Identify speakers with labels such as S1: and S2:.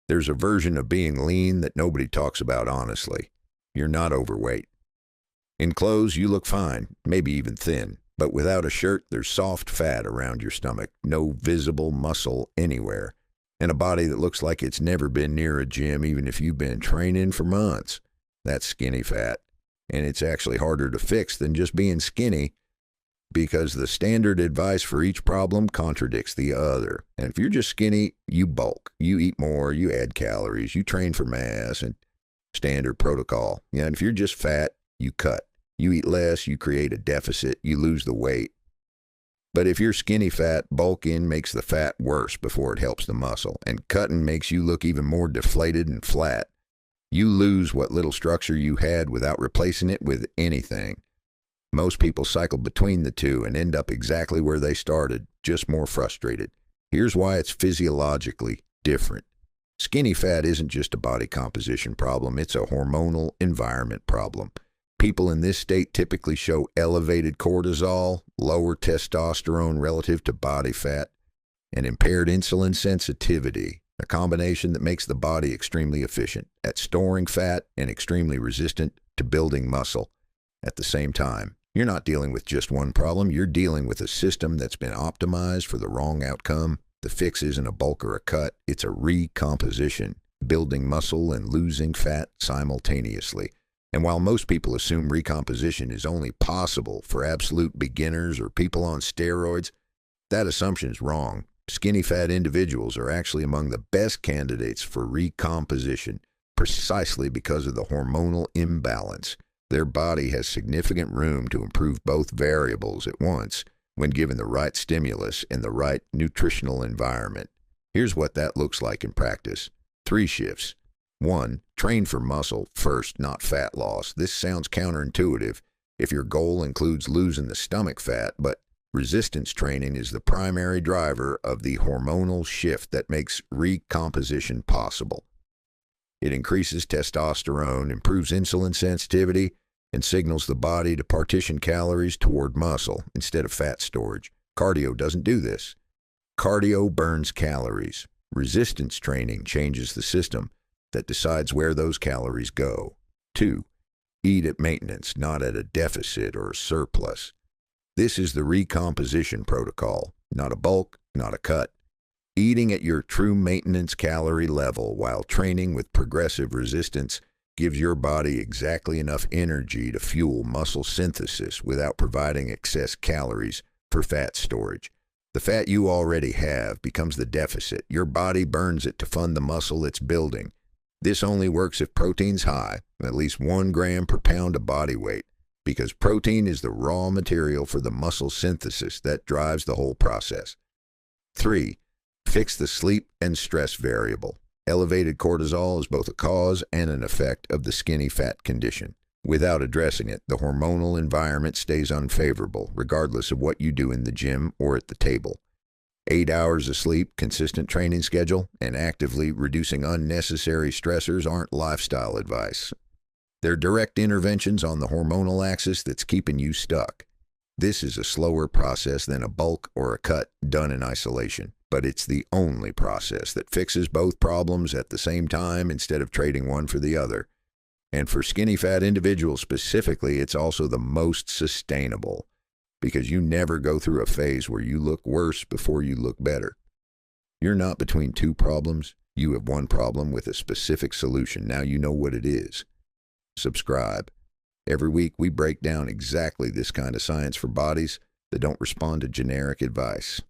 S1: There's a version of being lean that nobody talks about honestly. You're not overweight. In clothes, you look fine, maybe even thin, but without a shirt, there's soft fat around your stomach, no visible muscle anywhere, and a body that looks like it's never been near a gym even if you've been training for months. That's skinny fat, and it's actually harder to fix than just being skinny because the standard advice for each problem contradicts the other. And if you're just skinny, you bulk, you eat more, you add calories, you train for mass and standard protocol. Yeah, and if you're just fat, you cut. You eat less, you create a deficit, you lose the weight. But if you're skinny fat, bulking makes the fat worse before it helps the muscle, and cutting makes you look even more deflated and flat. You lose what little structure you had without replacing it with anything. Most people cycle between the two and end up exactly where they started, just more frustrated. Here's why it's physiologically different. Skinny fat isn't just a body composition problem, it's a hormonal environment problem. People in this state typically show elevated cortisol, lower testosterone relative to body fat, and impaired insulin sensitivity, a combination that makes the body extremely efficient at storing fat and extremely resistant to building muscle at the same time. You're not dealing with just one problem, you're dealing with a system that's been optimized for the wrong outcome. The fix isn't a bulk or a cut, it's a recomposition, building muscle and losing fat simultaneously. And while most people assume recomposition is only possible for absolute beginners or people on steroids, that assumption is wrong. Skinny fat individuals are actually among the best candidates for recomposition, precisely because of the hormonal imbalance. Their body has significant room to improve both variables at once when given the right stimulus and the right nutritional environment. Here's what that looks like in practice. 3 shifts. 1. Train for muscle first, not fat loss. This sounds counterintuitive if your goal includes losing the stomach fat, but resistance training is the primary driver of the hormonal shift that makes recomposition possible. It increases testosterone, improves insulin sensitivity, and signals the body to partition calories toward muscle instead of fat storage. Cardio doesn't do this. Cardio burns calories. Resistance training changes the system that decides where those calories go. 2. Eat at maintenance, not at a deficit or a surplus. This is the recomposition protocol, not a bulk, not a cut. Eating at your true maintenance calorie level while training with progressive resistance gives your body exactly enough energy to fuel muscle synthesis without providing excess calories for fat storage. The fat you already have becomes the deficit. Your body burns it to fund the muscle it's building. This only works if protein's high, at least 1 gram per pound of body weight, because protein is the raw material for the muscle synthesis that drives the whole process. 3. Fix the sleep and stress variable. Elevated cortisol is both a cause and an effect of the skinny fat condition. Without addressing it, the hormonal environment stays unfavorable, regardless of what you do in the gym or at the table. 8 hours of sleep, consistent training schedule, and actively reducing unnecessary stressors aren't lifestyle advice. They're direct interventions on the hormonal axis that's keeping you stuck. This is a slower process than a bulk or a cut done in isolation, but it's the only process that fixes both problems at the same time instead of trading one for the other. And for skinny fat individuals specifically, it's also the most sustainable, because you never go through a phase where you look worse before you look better. You're not between 2 problems. You have 1 problem with a specific solution. Now you know what it is. Subscribe. Every week we break down exactly this kind of science for bodies that don't respond to generic advice.